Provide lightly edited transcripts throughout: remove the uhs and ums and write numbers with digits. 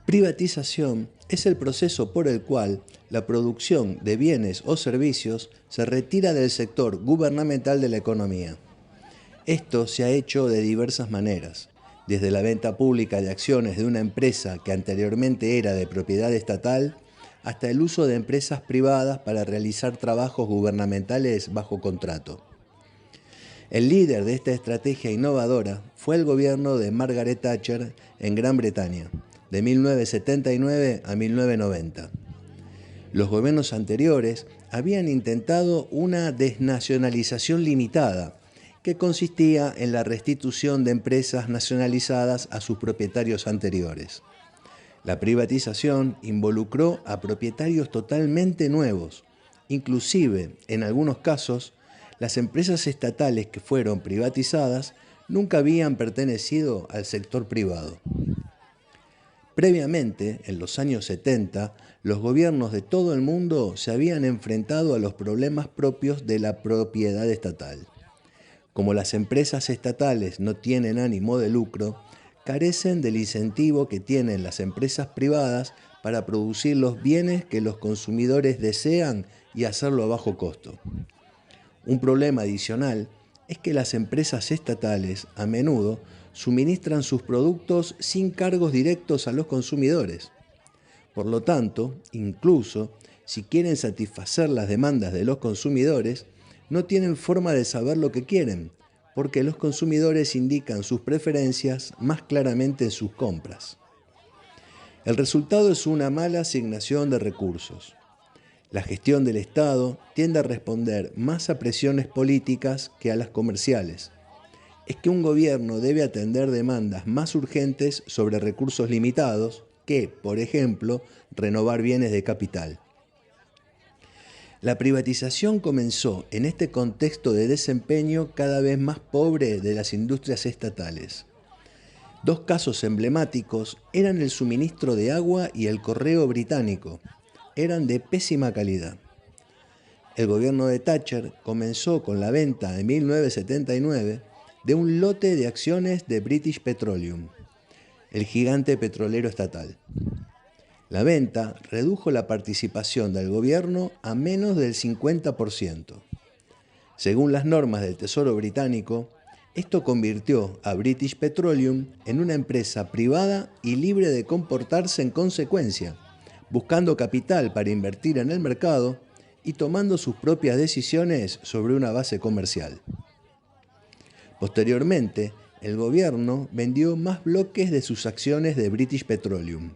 Privatización es el proceso por el cual la producción de bienes o servicios se retira del sector gubernamental de la economía. Esto se ha hecho de diversas maneras, desde la venta pública de acciones de una empresa que anteriormente era de propiedad estatal, hasta el uso de empresas privadas para realizar trabajos gubernamentales bajo contrato. El líder de esta estrategia innovadora fue el gobierno de Margaret Thatcher en Gran Bretaña, de 1979 a 1990. Los gobiernos anteriores habían intentado una desnacionalización limitada, que consistía en la restitución de empresas nacionalizadas a sus propietarios anteriores. La privatización involucró a propietarios totalmente nuevos. Inclusive, en algunos casos, las empresas estatales que fueron privatizadas nunca habían pertenecido al sector privado. Previamente, en los años 70, los gobiernos de todo el mundo se habían enfrentado a los problemas propios de la propiedad estatal. Como las empresas estatales no tienen ánimo de lucro, carecen del incentivo que tienen las empresas privadas para producir los bienes que los consumidores desean y hacerlo a bajo costo. Un problema adicional es que las empresas estatales a menudo suministran sus productos sin cargos directos a los consumidores. Por lo tanto, incluso si quieren satisfacer las demandas de los consumidores, no tienen forma de saber lo que quieren, porque los consumidores indican sus preferencias más claramente en sus compras. El resultado es una mala asignación de recursos. La gestión del Estado tiende a responder más a presiones políticas que a las comerciales. Es que un gobierno debe atender demandas más urgentes sobre recursos limitados que, por ejemplo, renovar bienes de capital. La privatización comenzó en este contexto de desempeño cada vez más pobre de las industrias estatales. Dos casos emblemáticos eran el suministro de agua y el correo británico. Eran de pésima calidad. El gobierno de Thatcher comenzó con la venta en 1979 de un lote de acciones de British Petroleum, el gigante petrolero estatal. La venta redujo la participación del gobierno a menos del 50%. Según las normas del Tesoro británico, esto convirtió a British Petroleum en una empresa privada y libre de comportarse en consecuencia, buscando capital para invertir en el mercado y tomando sus propias decisiones sobre una base comercial. Posteriormente, el gobierno vendió más bloques de sus acciones de British Petroleum.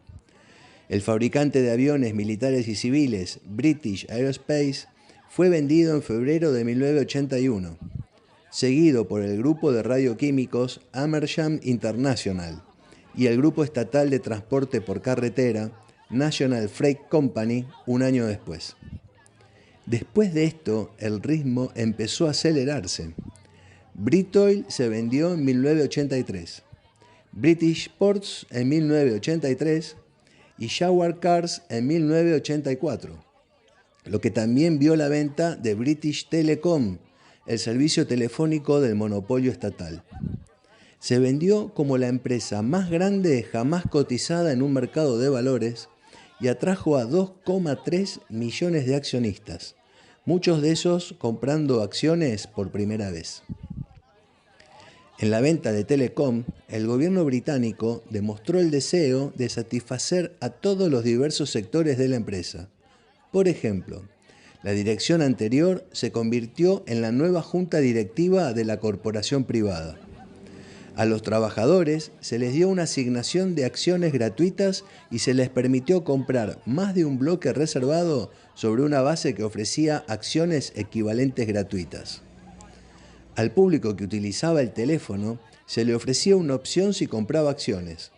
El fabricante de aviones militares y civiles, British Aerospace, fue vendido en febrero de 1981, seguido por el grupo de radioquímicos Amersham International y el grupo estatal de transporte por carretera National Freight Company un año después. Después de esto, el ritmo empezó a acelerarse. Britoil se vendió en 1983, British Ports en 1983 y Jaguar Cars en 1984, lo que también vio la venta de British Telecom, el servicio telefónico del monopolio estatal. Se vendió como la empresa más grande jamás cotizada en un mercado de valores y atrajo a 2,3 millones de accionistas, muchos de esos comprando acciones por primera vez. En la venta de Telecom, el gobierno británico demostró el deseo de satisfacer a todos los diversos sectores de la empresa. Por ejemplo, la dirección anterior se convirtió en la nueva junta directiva de la corporación privada. A los trabajadores se les dio una asignación de acciones gratuitas y se les permitió comprar más de un bloque reservado sobre una base que ofrecía acciones equivalentes gratuitas. Al público que utilizaba el teléfono se le ofrecía una opción si compraba acciones,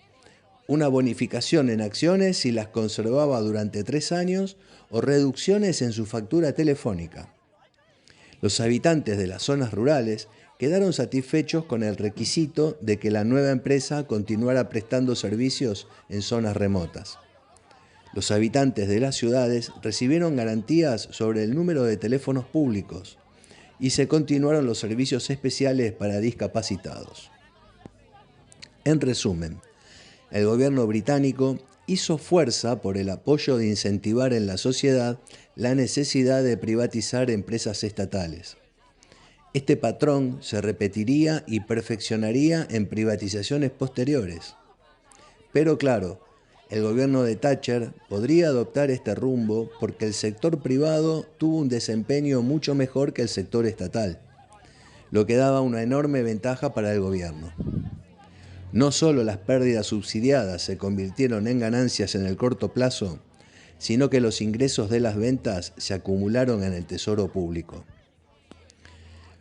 una bonificación en acciones si las conservaba durante 3 años o reducciones en su factura telefónica. Los habitantes de las zonas rurales quedaron satisfechos con el requisito de que la nueva empresa continuara prestando servicios en zonas remotas. Los habitantes de las ciudades recibieron garantías sobre el número de teléfonos públicos y se continuaron los servicios especiales para discapacitados. En resumen, el gobierno británico hizo fuerza por el apoyo de incentivar en la sociedad la necesidad de privatizar empresas estatales. Este patrón se repetiría y perfeccionaría en privatizaciones posteriores. Pero claro, el gobierno de Thatcher podría adoptar este rumbo porque el sector privado tuvo un desempeño mucho mejor que el sector estatal, lo que daba una enorme ventaja para el gobierno. No solo las pérdidas subsidiadas se convirtieron en ganancias en el corto plazo, sino que los ingresos de las ventas se acumularon en el tesoro público.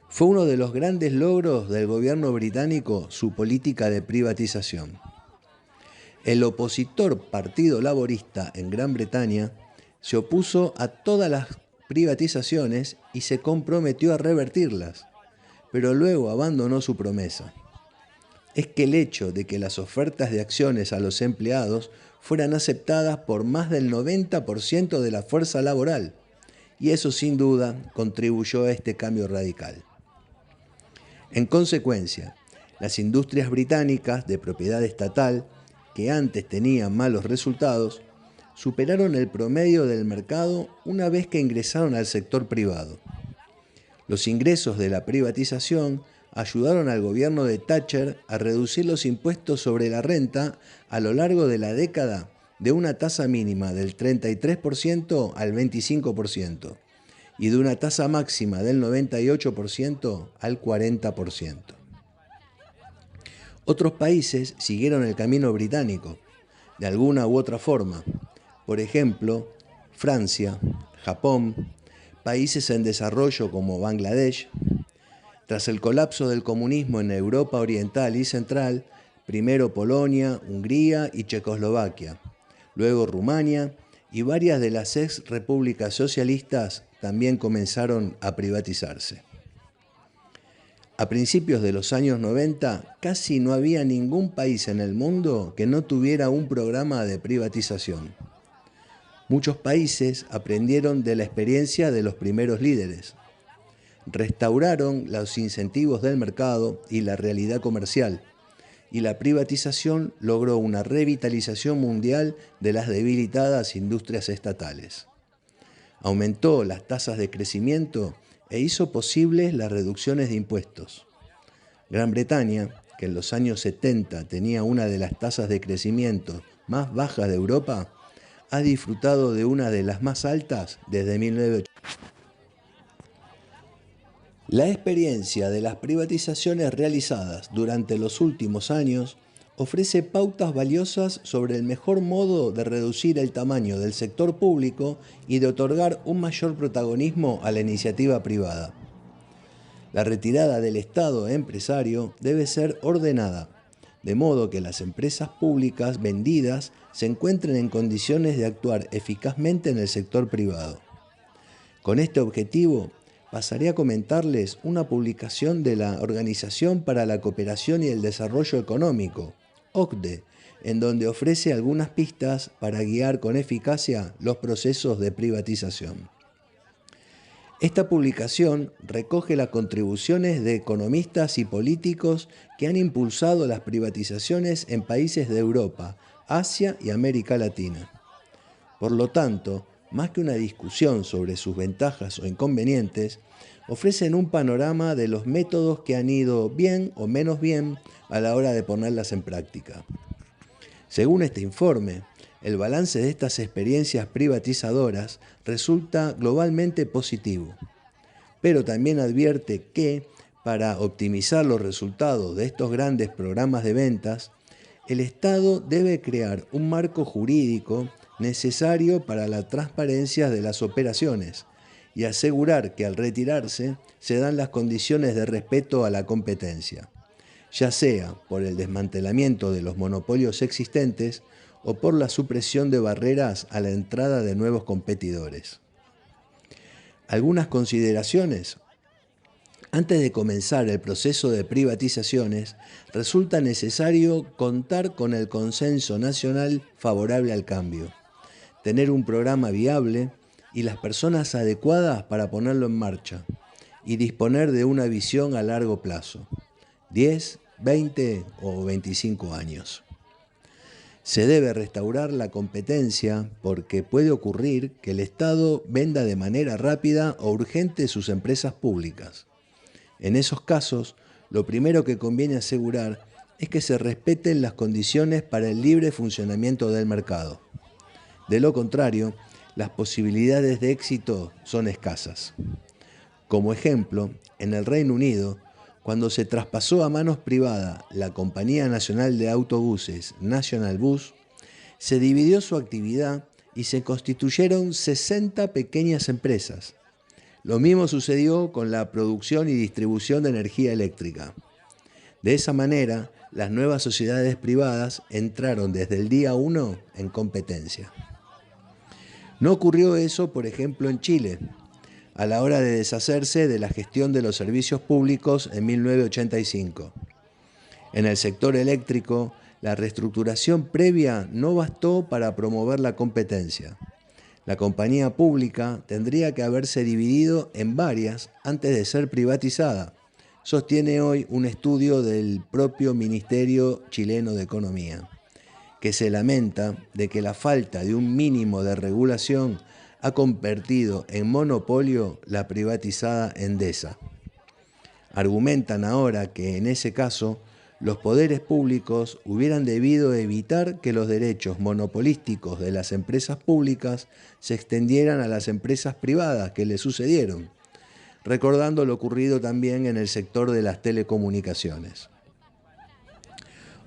Fue uno de los grandes logros del gobierno británico su política de privatización. El opositor Partido Laborista en Gran Bretaña se opuso a todas las privatizaciones y se comprometió a revertirlas, pero luego abandonó su promesa. Es que el hecho de que las ofertas de acciones a los empleados fueran aceptadas por más del 90% de la fuerza laboral, y eso sin duda contribuyó a este cambio radical. En consecuencia, las industrias británicas de propiedad estatal, que antes tenían malos resultados, superaron el promedio del mercado una vez que ingresaron al sector privado. Los ingresos de la privatización ayudaron al gobierno de Thatcher a reducir los impuestos sobre la renta a lo largo de la década de una tasa mínima del 33% al 25% y de una tasa máxima del 98% al 40%. Otros países siguieron el camino británico, de alguna u otra forma. Por ejemplo, Francia, Japón, países en desarrollo como Bangladesh. Tras el colapso del comunismo en Europa Oriental y Central, primero Polonia, Hungría y Checoslovaquia, luego Rumania y varias de las ex repúblicas socialistas también comenzaron a privatizarse. A principios de los años 90, casi no había ningún país en el mundo que no tuviera un programa de privatización. Muchos países aprendieron de la experiencia de los primeros líderes. Restauraron los incentivos del mercado y la realidad comercial, y la privatización logró una revitalización mundial de las debilitadas industrias estatales. Aumentó las tasas de crecimiento e hizo posibles las reducciones de impuestos. Gran Bretaña, que en los años 70 tenía una de las tasas de crecimiento más bajas de Europa, ha disfrutado de una de las más altas desde 1980. La experiencia de las privatizaciones realizadas durante los últimos años ofrece pautas valiosas sobre el mejor modo de reducir el tamaño del sector público y de otorgar un mayor protagonismo a la iniciativa privada. La retirada del Estado empresario debe ser ordenada, de modo que las empresas públicas vendidas se encuentren en condiciones de actuar eficazmente en el sector privado. Con este objetivo, pasaré a comentarles una publicación de la Organización para la Cooperación y el Desarrollo Económico, OCDE, en donde ofrece algunas pistas para guiar con eficacia los procesos de privatización. Esta publicación recoge las contribuciones de economistas y políticos que han impulsado las privatizaciones en países de Europa, Asia y América Latina. Por lo tanto, más que una discusión sobre sus ventajas o inconvenientes, ofrecen un panorama de los métodos que han ido bien o menos bien a la hora de ponerlas en práctica. Según este informe, el balance de estas experiencias privatizadoras resulta globalmente positivo, pero también advierte que, para optimizar los resultados de estos grandes programas de ventas, el Estado debe crear un marco jurídico necesario para la transparencia de las operaciones y asegurar que al retirarse se dan las condiciones de respeto a la competencia, ya sea por el desmantelamiento de los monopolios existentes o por la supresión de barreras a la entrada de nuevos competidores. Algunas consideraciones. Antes de comenzar el proceso de privatizaciones, resulta necesario contar con el consenso nacional favorable al cambio, tener un programa viable y las personas adecuadas para ponerlo en marcha, y disponer de una visión a largo plazo, 10, 20 o 25 años. Se debe restaurar la competencia porque puede ocurrir que el Estado venda de manera rápida o urgente sus empresas públicas. En esos casos, lo primero que conviene asegurar es que se respeten las condiciones para el libre funcionamiento del mercado. De lo contrario, las posibilidades de éxito son escasas. Como ejemplo, en el Reino Unido, cuando se traspasó a manos privadas la Compañía Nacional de Autobuses, National Bus, se dividió su actividad y se constituyeron 60 pequeñas empresas. Lo mismo sucedió con la producción y distribución de energía eléctrica. De esa manera, las nuevas sociedades privadas entraron desde el día 1 en competencia. No ocurrió eso, por ejemplo, en Chile, a la hora de deshacerse de la gestión de los servicios públicos en 1985. En el sector eléctrico, la reestructuración previa no bastó para promover la competencia. La compañía pública tendría que haberse dividido en varias antes de ser privatizada, sostiene hoy un estudio del propio Ministerio Chileno de Economía, que se lamenta de que la falta de un mínimo de regulación ha convertido en monopolio la privatizada Endesa. Argumentan ahora que en ese caso los poderes públicos hubieran debido evitar que los derechos monopolísticos de las empresas públicas se extendieran a las empresas privadas que le sucedieron, recordando lo ocurrido también en el sector de las telecomunicaciones.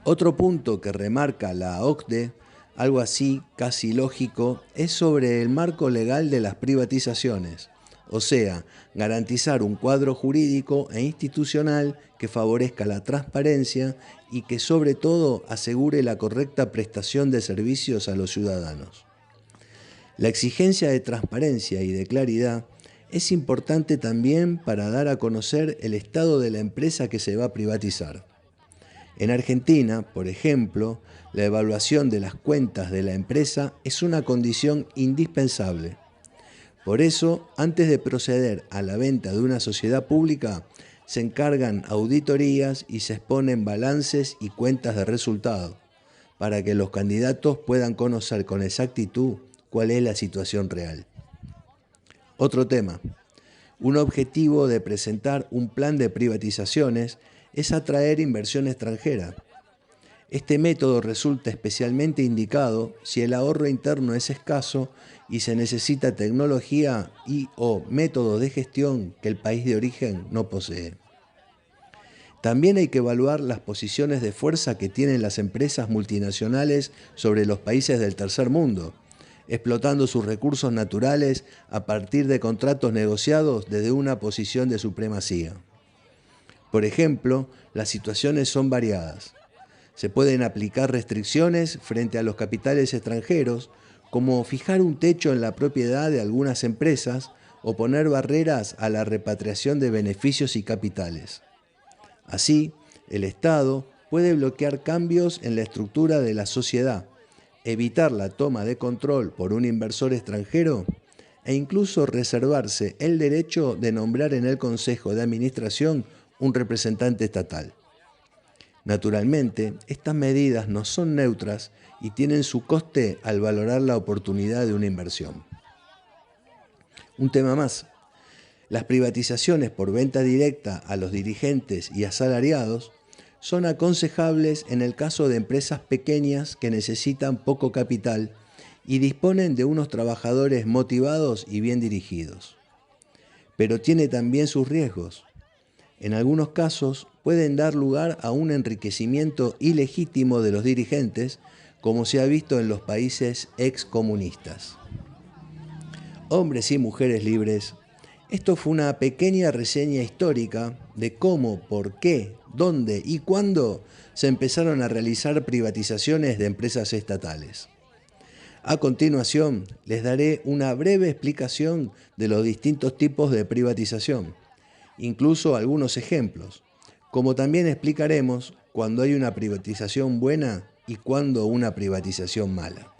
Otro punto que remarca la OCDE, algo así casi lógico, es sobre el marco legal de las privatizaciones, o sea, garantizar un cuadro jurídico e institucional que favorezca la transparencia y que sobre todo asegure la correcta prestación de servicios a los ciudadanos. La exigencia de transparencia y de claridad es importante también para dar a conocer el estado de la empresa que se va a privatizar. En Argentina, por ejemplo, la evaluación de las cuentas de la empresa es una condición indispensable. Por eso, antes de proceder a la venta de una sociedad pública, se encargan auditorías y se exponen balances y cuentas de resultado, para que los candidatos puedan conocer con exactitud cuál es la situación real. Otro tema. Un objetivo de presentar un plan de privatizaciones es atraer inversión extranjera. Este método resulta especialmente indicado si el ahorro interno es escaso y se necesita tecnología y/o métodos de gestión que el país de origen no posee. También hay que evaluar las posiciones de fuerza que tienen las empresas multinacionales sobre los países del tercer mundo, explotando sus recursos naturales a partir de contratos negociados desde una posición de supremacía. Por ejemplo, las situaciones son variadas. Se pueden aplicar restricciones frente a los capitales extranjeros, como fijar un techo en la propiedad de algunas empresas o poner barreras a la repatriación de beneficios y capitales. Así, el Estado puede bloquear cambios en la estructura de la sociedad, evitar la toma de control por un inversor extranjero e incluso reservarse el derecho de nombrar en el Consejo de Administración un representante estatal. Naturalmente, estas medidas no son neutras y tienen su coste al valorar la oportunidad de una inversión. Un tema más. Las privatizaciones por venta directa a los dirigentes y asalariados son aconsejables en el caso de empresas pequeñas que necesitan poco capital y disponen de unos trabajadores motivados y bien dirigidos. Pero tiene también sus riesgos. En algunos casos pueden dar lugar a un enriquecimiento ilegítimo de los dirigentes, como se ha visto en los países excomunistas. Hombres y mujeres libres, esto fue una pequeña reseña histórica de cómo, por qué, dónde y cuándo se empezaron a realizar privatizaciones de empresas estatales. A continuación, les daré una breve explicación de los distintos tipos de privatización, incluso algunos ejemplos, como también explicaremos cuándo hay una privatización buena y cuándo una privatización mala.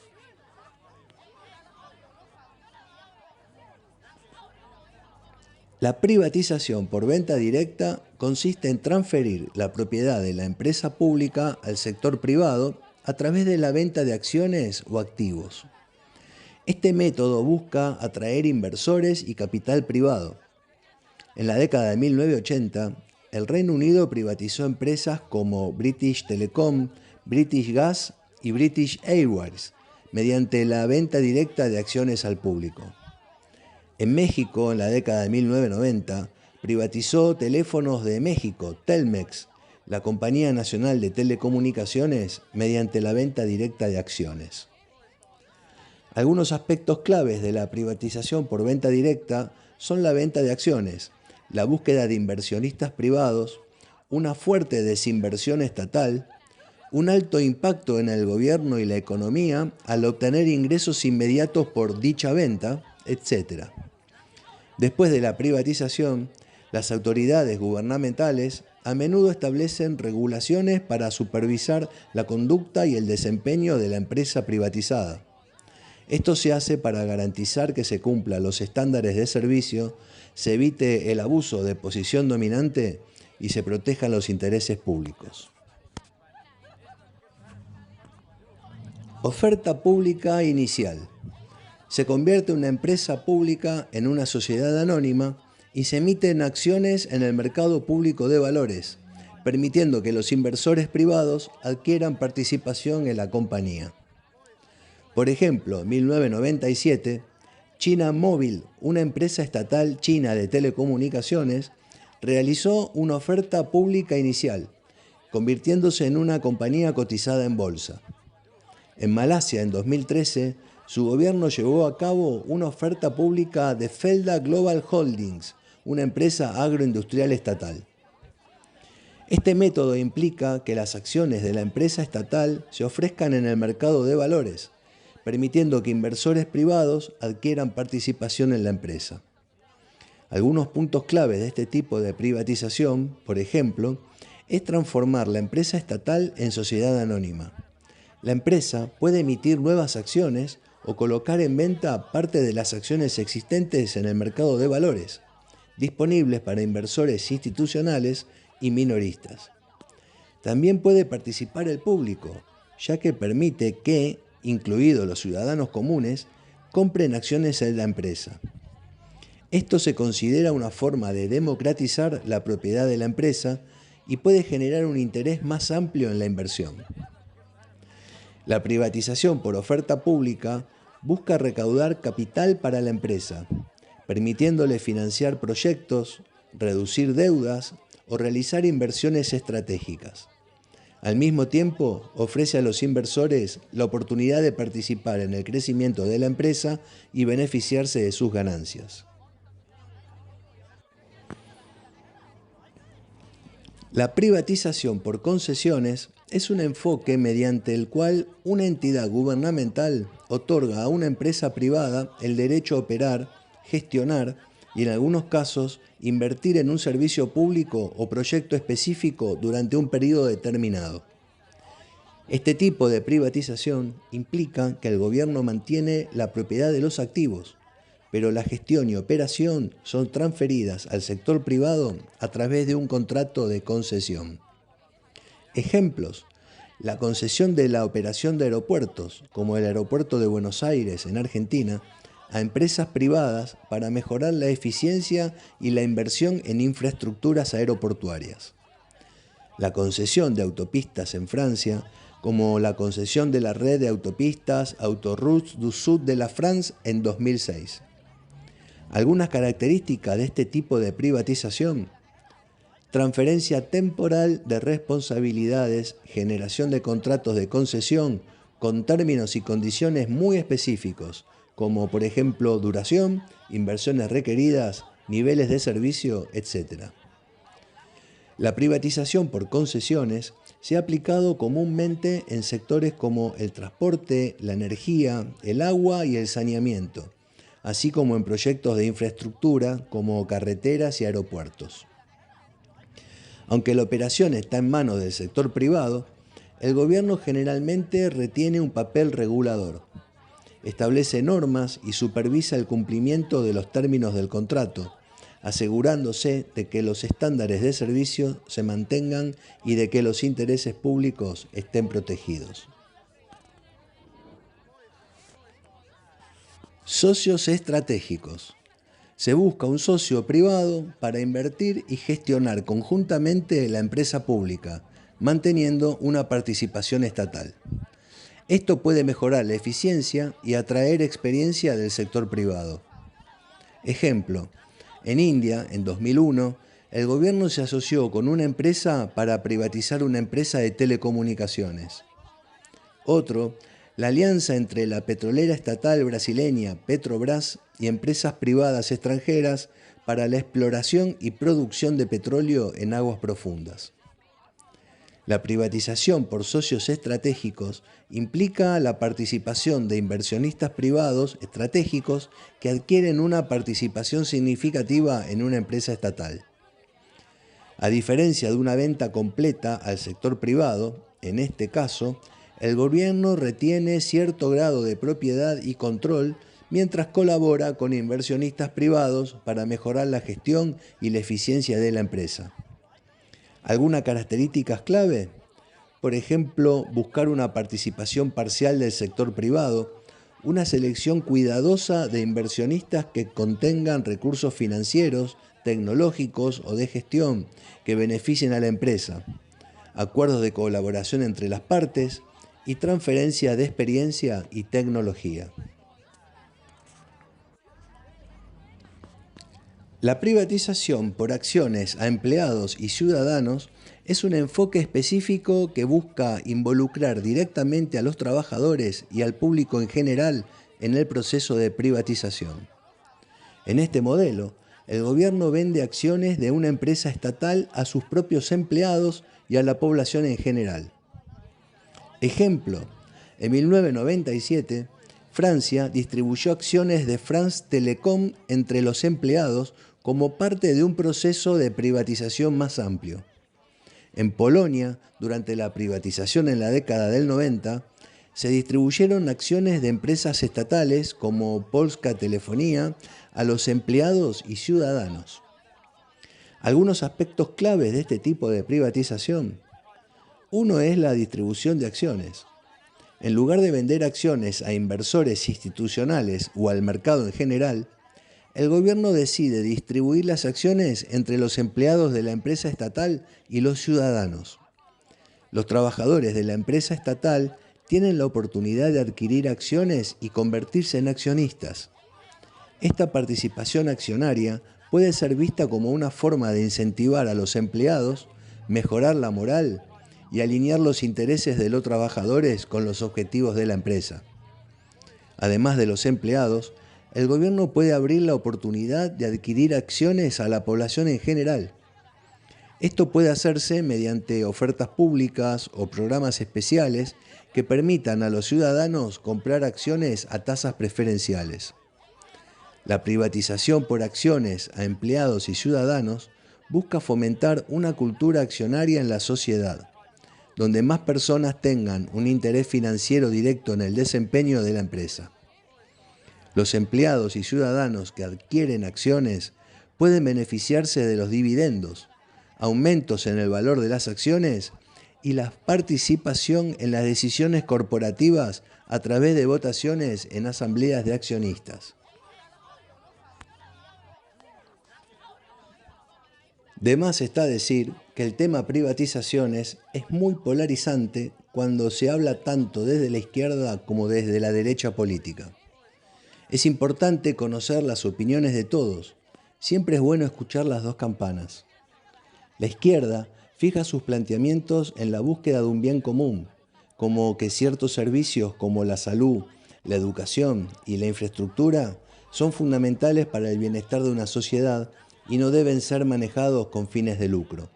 La privatización por venta directa consiste en transferir la propiedad de la empresa pública al sector privado a través de la venta de acciones o activos. Este método busca atraer inversores y capital privado. En la década de 1980, el Reino Unido privatizó empresas como British Telecom, British Gas y British Airways, mediante la venta directa de acciones al público. En México, en la década de 1990, privatizó Teléfonos de México, Telmex, la Compañía Nacional de Telecomunicaciones, mediante la venta directa de acciones. Algunos aspectos claves de la privatización por venta directa son la venta de acciones, la búsqueda de inversionistas privados, una fuerte desinversión estatal, un alto impacto en el gobierno y la economía al obtener ingresos inmediatos por dicha venta, etc. Después de la privatización, las autoridades gubernamentales a menudo establecen regulaciones para supervisar la conducta y el desempeño de la empresa privatizada. Esto se hace para garantizar que se cumplan los estándares de servicio, se evite el abuso de posición dominante y se protejan los intereses públicos. Oferta pública inicial. Se convierte una empresa pública en una sociedad anónima y se emiten acciones en el mercado público de valores, permitiendo que los inversores privados adquieran participación en la compañía. Por ejemplo, en 1997, China Mobile, una empresa estatal china de telecomunicaciones, realizó una oferta pública inicial, convirtiéndose en una compañía cotizada en bolsa. En Malasia, en 2013, su gobierno llevó a cabo una oferta pública de Felda Global Holdings, una empresa agroindustrial estatal. Este método implica que las acciones de la empresa estatal se ofrezcan en el mercado de valores, permitiendo que inversores privados adquieran participación en la empresa. Algunos puntos claves de este tipo de privatización, por ejemplo, es transformar la empresa estatal en sociedad anónima. La empresa puede emitir nuevas acciones o colocar en venta parte de las acciones existentes en el mercado de valores, disponibles para inversores institucionales y minoristas. También puede participar el público, ya que permite que, incluidos los ciudadanos comunes, compren acciones en la empresa. Esto se considera una forma de democratizar la propiedad de la empresa y puede generar un interés más amplio en la inversión. La privatización por oferta pública busca recaudar capital para la empresa, permitiéndole financiar proyectos, reducir deudas o realizar inversiones estratégicas. Al mismo tiempo, ofrece a los inversores la oportunidad de participar en el crecimiento de la empresa y beneficiarse de sus ganancias. La privatización por concesiones es un enfoque mediante el cual una entidad gubernamental otorga a una empresa privada el derecho a operar, gestionar y, en algunos casos, invertir en un servicio público o proyecto específico durante un periodo determinado. Este tipo de privatización implica que el gobierno mantiene la propiedad de los activos, pero la gestión y operación son transferidas al sector privado a través de un contrato de concesión. Ejemplos: la concesión de la operación de aeropuertos, como el Aeropuerto de Buenos Aires en Argentina, a empresas privadas para mejorar la eficiencia y la inversión en infraestructuras aeroportuarias. La concesión de autopistas en Francia, como la concesión de la red de autopistas Autoroutes du Sud de la France en 2006. Algunas características de este tipo de privatización: transferencia temporal de responsabilidades, generación de contratos de concesión con términos y condiciones muy específicos, como por ejemplo duración, inversiones requeridas, niveles de servicio, etc. La privatización por concesiones se ha aplicado comúnmente en sectores como el transporte, la energía, el agua y el saneamiento, así como en proyectos de infraestructura como carreteras y aeropuertos. Aunque la operación está en manos del sector privado, el gobierno generalmente retiene un papel regulador. Establece normas y supervisa el cumplimiento de los términos del contrato, asegurándose de que los estándares de servicio se mantengan y de que los intereses públicos estén protegidos. Socios estratégicos. Se busca un socio privado para invertir y gestionar conjuntamente la empresa pública, manteniendo una participación estatal. Esto puede mejorar la eficiencia y atraer experiencia del sector privado. Ejemplo, en India, en 2001, el gobierno se asoció con una empresa para privatizar una empresa de telecomunicaciones. Otro, la alianza entre la petrolera estatal brasileña Petrobras y empresas privadas extranjeras para la exploración y producción de petróleo en aguas profundas. La privatización por socios estratégicos implica la participación de inversionistas privados estratégicos que adquieren una participación significativa en una empresa estatal. A diferencia de una venta completa al sector privado, en este caso, el gobierno retiene cierto grado de propiedad y control mientras colabora con inversionistas privados para mejorar la gestión y la eficiencia de la empresa. ¿Algunas características clave? Por ejemplo, buscar una participación parcial del sector privado, una selección cuidadosa de inversionistas que contengan recursos financieros, tecnológicos o de gestión que beneficien a la empresa, acuerdos de colaboración entre las partes y transferencia de experiencia y tecnología. La privatización por acciones a empleados y ciudadanos es un enfoque específico que busca involucrar directamente a los trabajadores y al público en general en el proceso de privatización. En este modelo, el gobierno vende acciones de una empresa estatal a sus propios empleados y a la población en general. Ejemplo, en 1997, Francia distribuyó acciones de France Telecom entre los empleados como parte de un proceso de privatización más amplio. En Polonia, durante la privatización en la década del 90, se distribuyeron acciones de empresas estatales como Polska Telefonía a los empleados y ciudadanos. Algunos aspectos claves de este tipo de privatización. Uno es la distribución de acciones. En lugar de vender acciones a inversores institucionales o al mercado en general, el gobierno decide distribuir las acciones entre los empleados de la empresa estatal y los ciudadanos. Los trabajadores de la empresa estatal tienen la oportunidad de adquirir acciones y convertirse en accionistas. Esta participación accionaria puede ser vista como una forma de incentivar a los empleados, mejorar la moral y alinear los intereses de los trabajadores con los objetivos de la empresa. Además de los empleados, el gobierno puede abrir la oportunidad de adquirir acciones a la población en general. Esto puede hacerse mediante ofertas públicas o programas especiales que permitan a los ciudadanos comprar acciones a tasas preferenciales. La privatización por acciones a empleados y ciudadanos busca fomentar una cultura accionaria en la sociedad, donde más personas tengan un interés financiero directo en el desempeño de la empresa. Los empleados y ciudadanos que adquieren acciones pueden beneficiarse de los dividendos, aumentos en el valor de las acciones y la participación en las decisiones corporativas a través de votaciones en asambleas de accionistas. De más está decir que el tema privatizaciones es muy polarizante cuando se habla tanto desde la izquierda como desde la derecha política. Es importante conocer las opiniones de todos. Siempre es bueno escuchar las dos campanas. La izquierda fija sus planteamientos en la búsqueda de un bien común, como que ciertos servicios como la salud, la educación y la infraestructura son fundamentales para el bienestar de una sociedad y no deben ser manejados con fines de lucro.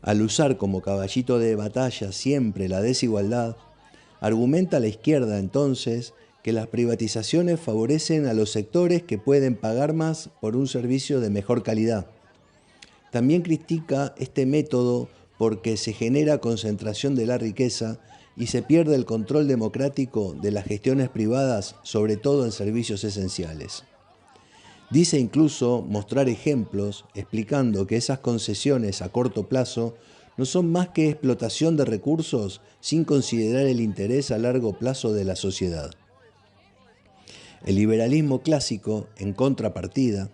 Al usar como caballito de batalla siempre la desigualdad, argumenta la izquierda entonces que las privatizaciones favorecen a los sectores que pueden pagar más por un servicio de mejor calidad. También critica este método porque se genera concentración de la riqueza y se pierde el control democrático de las gestiones privadas, sobre todo en servicios esenciales. Dice incluso mostrar ejemplos explicando que esas concesiones a corto plazo no son más que explotación de recursos sin considerar el interés a largo plazo de la sociedad. El liberalismo clásico, en contrapartida,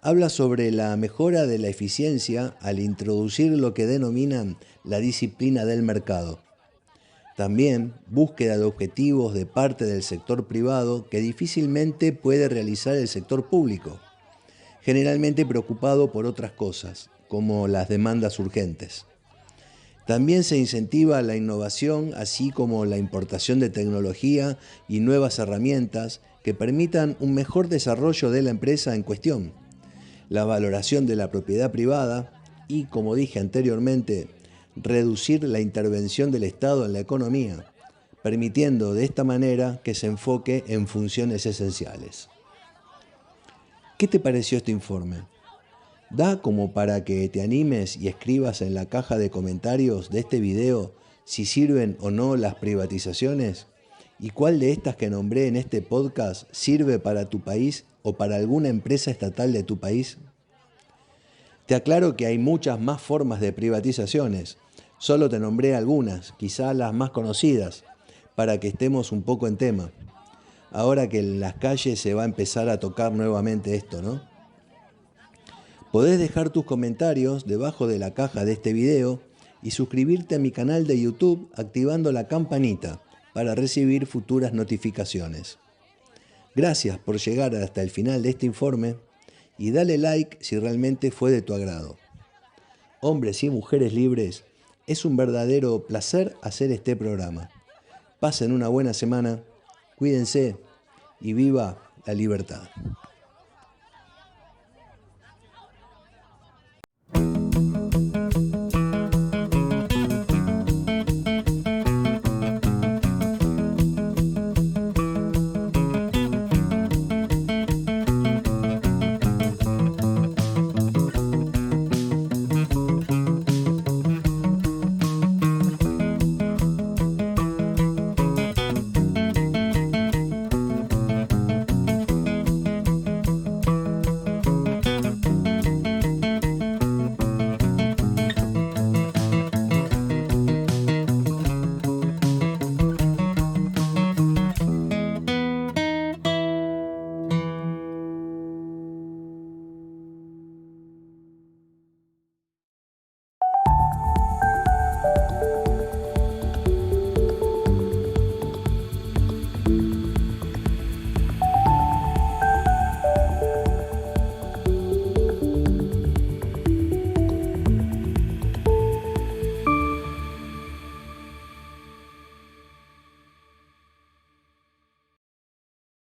habla sobre la mejora de la eficiencia al introducir lo que denominan la disciplina del mercado. También búsqueda de objetivos de parte del sector privado que difícilmente puede realizar el sector público, generalmente preocupado por otras cosas, como las demandas urgentes. También se incentiva la innovación, así como la importación de tecnología y nuevas herramientas que permitan un mejor desarrollo de la empresa en cuestión, la valoración de la propiedad privada y, como dije anteriormente, reducir la intervención del Estado en la economía, permitiendo de esta manera que se enfoque en funciones esenciales. ¿Qué te pareció este informe? ¿Da como para que te animes y escribas en la caja de comentarios de este video si sirven o no las privatizaciones? ¿Y cuál de estas que nombré en este podcast sirve para tu país o para alguna empresa estatal de tu país? Te aclaro que hay muchas más formas de privatizaciones. Solo te nombré algunas, quizá las más conocidas, para que estemos un poco en tema. Ahora que en las calles se va a empezar a tocar nuevamente esto, ¿no? Podés dejar tus comentarios debajo de la caja de este video y suscribirte a mi canal de YouTube activando la campanita para recibir futuras notificaciones. Gracias por llegar hasta el final de este informe y dale like si realmente fue de tu agrado. Hombres y mujeres libres, es un verdadero placer hacer este programa. Pasen una buena semana, cuídense y viva la libertad.